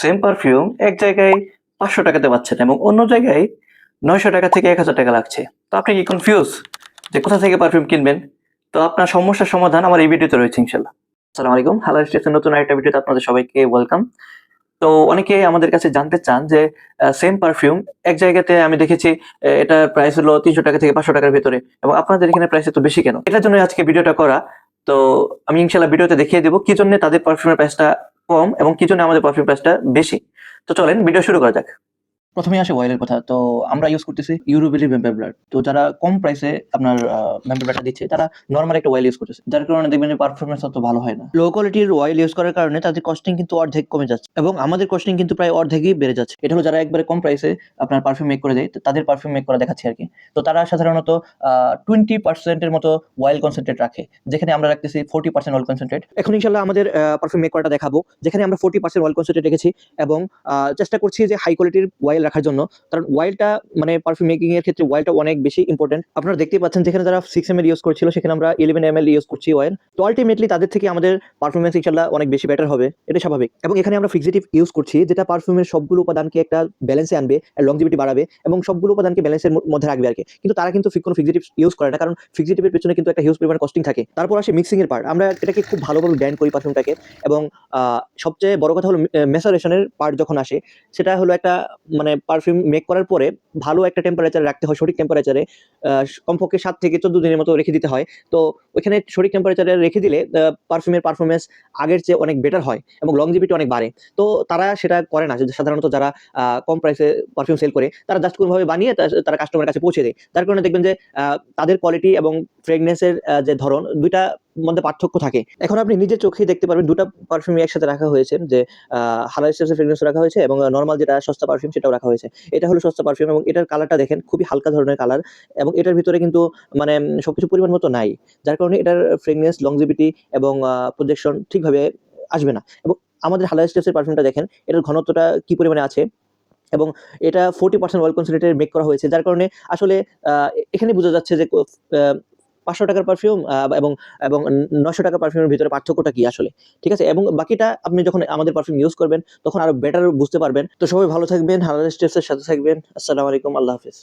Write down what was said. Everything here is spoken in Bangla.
সেম পারফিউম এক জায়গায় ৫০০ টাকাতে পাচ্ছেন এবং অন্য জায়গায় ৯০০ টাকা থেকে ১,০০০ টাকা লাগছে। তো আপনি কি কনফিউজ যে কোথা থেকে পারফিউম কিনবেন? তো আপনার সমস্যার সমাধান আমার এই ভিডিওতে রয়েছে ইনশাল্লাহ। আসসালামু আলাইকুম, হালাল স্টেপসের নতুন আরেকটা ভিডিওতে আপনাদের সবাইকে ওয়েলকাম। তো অনেকে আমাদের কাছে জানতে চান যে সেম পারফিউম এক জায়গাতে আমি দেখেছি এটার প্রাইস হলো ৩০০ টাকা থেকে ৫০০ টাকার ভেতরে এবং আপনাদের এখানে প্রাইস এত বেশি কেন? এটার জন্য আজকে ভিডিওটা করা। তো আমি ইনশাল্লাহ ভিডিওতে দেখিয়ে দেবো কি জন্য তাদের পারফিউমের প্রাইসটা কম এবং কি জন্য আমাদের পারফিউম প্রাইসটা বেশি। তো চলেন ভিডিও শুরু করা যাক। প্রথমেই আসে অয়েলের কথা। তো আমরা ইউজ করতেছি ইউরোবেলি ভ্যাম্পায়ার ব্লাড। তো যারা কম প্রাইসে আপনার ভ্যাম্পায়ার ব্লাডটা দিচ্ছে তারা নরমাল একটা অয়েল ইউজ করতেছে। যার কারণে দেখবেন যে পারফরম্যান্স অত ভালো হয় না। লো কোয়ালিটির অয়েল ইউজ করার কারণে তাদের কস্টিং কিন্তু অর্ধেক কমে যাচ্ছে এবং আমাদের কস্টিং কিন্তু প্রায় অর্ধেকই বেড়ে যাচ্ছে। এটা হলো যারা একবারে কম প্রাইসে আপনার পারফিউম মেক করে দেয়, তো তাদের পারফিউম মেক করা দেখাচ্ছি আরকি। তো তারা সাধারণত 20% এর মতো অয়েল কনসেনট্রেট রাখে। যেখানে আমরা রাখতেছি 40% অয়েল কনসেনট্রেট। এখন ইনশাআল্লাহ আমাদের পারফিউম মেক করাটা দেখাবো। যেখানে আমরা 40% অয়েল কনসেনট্রেট রেখেছি এবং চেষ্টা করছি যে হাই কোয়ালিটির অয়েল রাখার জন্য। কারণ অয়েলটা মানে পারফিউম মেকিং এর ক্ষেত্রে অয়েলটা অনেক বেশি ইম্পর্টেন্ট। আপনারা দেখতেই পাচ্ছেন যেখানে যারা 6 ml ইউজ করছিল সেখানে আমরা 11 ml ইউজ করছি অয়েল। তো আলটিমেটলি তাদের থেকে আমাদের পারফরম্যান্স ইনশাআল্লাহ অনেক বেশি বেটার হবে। এটা স্বাভাবিক। এবং এখানে আমরা ফিক্সিটিভ ইউজ করছি যেটা পারফিউমের সবগুলো উপাদানকে একটা ব্যালেন্সে আনবে, আর লংজিভিটি বাড়াবে এবং সবগুলো উপাদানকে ব্যালেন্সের মধ্যে রাখবে আরকি। কিন্তু তারা কিন্তু কোনো ফিক্সিটিভ ইউজ করে না, কারণ ফিক্সিটিভের পেছনে কিন্তু একটা হিউজ পরিমাণ কস্টিং থাকে। তারপর আসে মিক্সিং এর পার্ট। আমরা এটাকে খুব ভালোভাবে ব্লেন্ড করি পারফিউমটাকে এবং সবচেয়ে বড় কথা হলো মেসারেশনের পার্ট যখন আসে সেটা হলো একটা মানে পারফিউম মেক করার পরে ভালো একটা টেম্পারেচারে রাখতে হয়, সঠিক টেম্পারেচারে কমপক্ষে ৭ থেকে ১৪ দিনের মতো রেখে দিতে হয়। তো ওইখানে সঠিক টেম্পারেচারে রেখে দিলে পারফিউমের পারফরম্যান্স আগের চেয়ে অনেক বেটার হয় এবং লংজিভিটি অনেক বাড়ে। তো তারা সেটা করে না। সাধারণত যারা কম প্রাইসে পারফিউম সেল করে তারা জাস্ট কোনোভাবে বানিয়ে তারা কাস্টমারের কাছে পৌঁছে দেয়। যার কারণে দেখবেন যে তাদের কোয়ালিটি এবং ফ্রেগনেন্সের যে ধরন ২ টার মধ্যে পার্থক্য থাকে। এখন আপনি নিজের চোখেই দেখতে পারবেন ২ টা পারফিউম একসাথে রাখা হয়েছে, যে হালাল স্টেপসের ফ্রেগনেন্স রাখা হয়েছে এবং নরমাল যেটা সস্তা পারফিউম সেটাও রাখা হয়েছে। এটা হলো সস্তা পারফিউম এবং এটার কালারটা দেখেন খুবই হালকা ধরনের কালার এবং এটার ভিতরে কিন্তু মানে সবকিছু পরিমাণ মতো নাই। যার কারণে এটার ফ্রেগনেন্স, লংজিভিটি এবং প্রজেকশন ঠিকভাবে আসবে না। এবং আমাদের হালাল স্টেপসের পারফিউমটা দেখেন এটার ঘনত্বটা কি পরিমাণে আছে এবং এটা 40% অয়েল কনসেন্ট্রেটেড মেক করা হয়েছে। যার কারণে আসলে এখানে বোঝা যাচ্ছে যে ৳৫০০ টাকার পারফিউম এবং এবং ৳৯০০ টাকার পারফিউমের ভিতরে পার্থক্যটা কি আসলে। ঠিক আছে? এবং বাকিটা আপনি যখন আমাদের পারফিউম ইউজ করবেন তখন আরো বেটার বুঝতে পারবেন। তো সবাই ভালো থাকবেন, হালাল স্টেপস এর সাথে থাকবেন। আসসালামু আলাইকুম, আল্লাহ হাফেজ।